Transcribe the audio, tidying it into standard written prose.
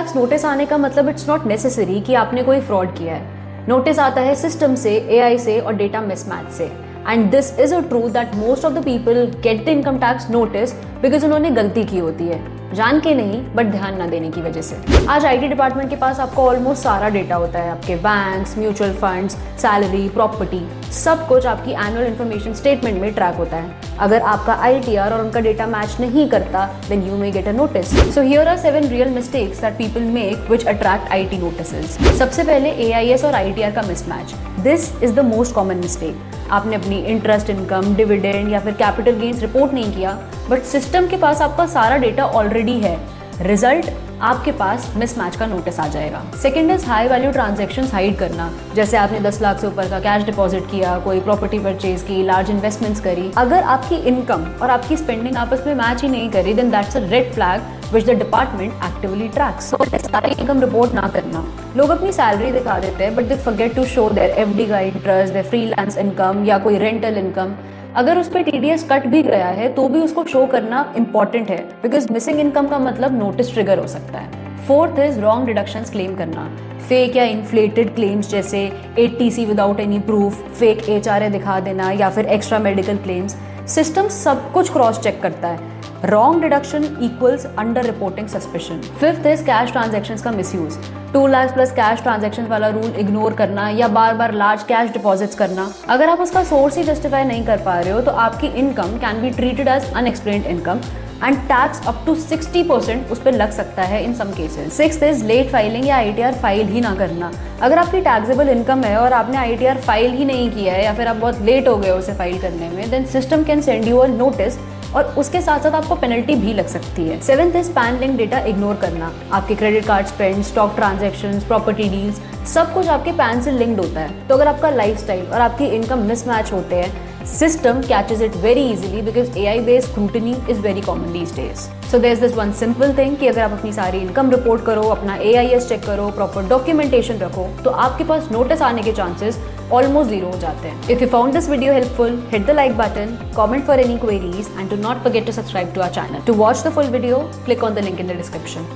Tax notice आने का मतलब इट्स नॉट नेसेसरी कि आपने कोई फ्रॉड किया है। नोटिस आता है सिस्टम से, एआई से और डेटा मिसमैच से। And this is a truth that most of the people get the income tax notice because उन्होंने गलती की होती है, जान के नहीं बट ध्यान ना देने की वजह से। आज आईटी डिपार्टमेंट के पास आपको ऑलमोस्ट सारा डेटा होता है, आपके banks, mutual funds, salary, property, सब कुछ आपकी एनुअल इन्फॉर्मेशन स्टेटमेंट में ट्रैक होता है। अगर आपका आईटीआर और उनका डेटा मैच नहीं करता then you may get a notice. So here are 7 real mistakes that people make which attract IT notices. सबसे पहले एआईएस और आईटीआर का mismatch. This is the most common mistake. आपने अपनी इंटरेस्ट इनकम, डिविडेंड या फिर कैपिटल गेन्स रिपोर्ट नहीं किया, बट सिस्टम के पास आपका सारा डेटा ऑलरेडी है। रिजल्ट, आपके पास मिसमैच का नोटिस आ जाएगा। Second is high value transactions hide करना। जैसे आपने 10 लाख से ऊपर का कैश डिपॉजिट किया, कोई प्रॉपर्टी परचेज की, लार्ज इन्वेस्टमेंट्स करी, अगर आपकी इनकम और आपकी स्पेंडिंग आपस में मैच ही नहीं करी then that's a red flag which the department actively tracks. So सारी इनकम रिपोर्ट ना करना। लोग अपनी सैलरी दिखा देते हैं but they forget to show their FD का इंटरेस्ट, देयर फ्रीलांस इनकम या कोई रेंटल इनकम। अगर उस पर टीडीएस कट भी गया है तो भी उसको शो करना इंपॉर्टेंट है बिकॉज मिसिंग इनकम का मतलब नोटिस ट्रिगर हो सकता है। Fourth is wrong deductions claim करना। फेक या इन्फ्लेटेड क्लेम्स जैसे 8TC without any proof, fake HRA दिखा देना या फिर एक्स्ट्रा मेडिकल क्लेम्स। सिस्टम सब कुछ क्रॉस चेक करता है। Wrong deduction equals under reporting suspicion. Fifth is cash transactions का misuse. 2 lakh plus cash transaction वाला रूल इग्नोर करना या बार बार लार्ज कैश डिपॉजिट्स करना। अगर आप उसका सोर्स ही जस्टिफाई नहीं कर पा रहे हो तो आपकी income can be treated as unexplained income and tax up to 60% उस पर लग सकता है in some cases. Sixth is late filing या आईटीआर फाइल ही ना करना। अगर आपकी टैक्सेबल इनकम है और आपने आईटीआर फाइल ही नहीं किया है या फिर आप बहुत लेट हो गए हो उसे फाइल करने में, then system can send you a notice और उसके साथ साथ आपको पेनल्टी भी लग सकती है। Seventh is pan link data ignore करना। आपके credit card spend, stock transactions, property deals, सब कुछ आपके पैन से लिंक्ड होता है। तो अगर आपका लाइफस्टाइल और आपकी इनकम मिसमैच होते हैं, system catches it very easily because AI based scrutiny is very common these days. So there's this one simple thing कि अगर आप अपनी सारी इनकम रिपोर्ट करो, अपना AIS चेक करो, प्रॉपर डॉक्यूमेंटेशन रखो, तो आपके पास नोटिस आने के चांसेस ऑलमोस्ट जीरो हो जाते हैं। If you found this video helpful, hit the like button, comment for any queries and do not forget to subscribe to our channel. To watch the full video, click on the link in the description.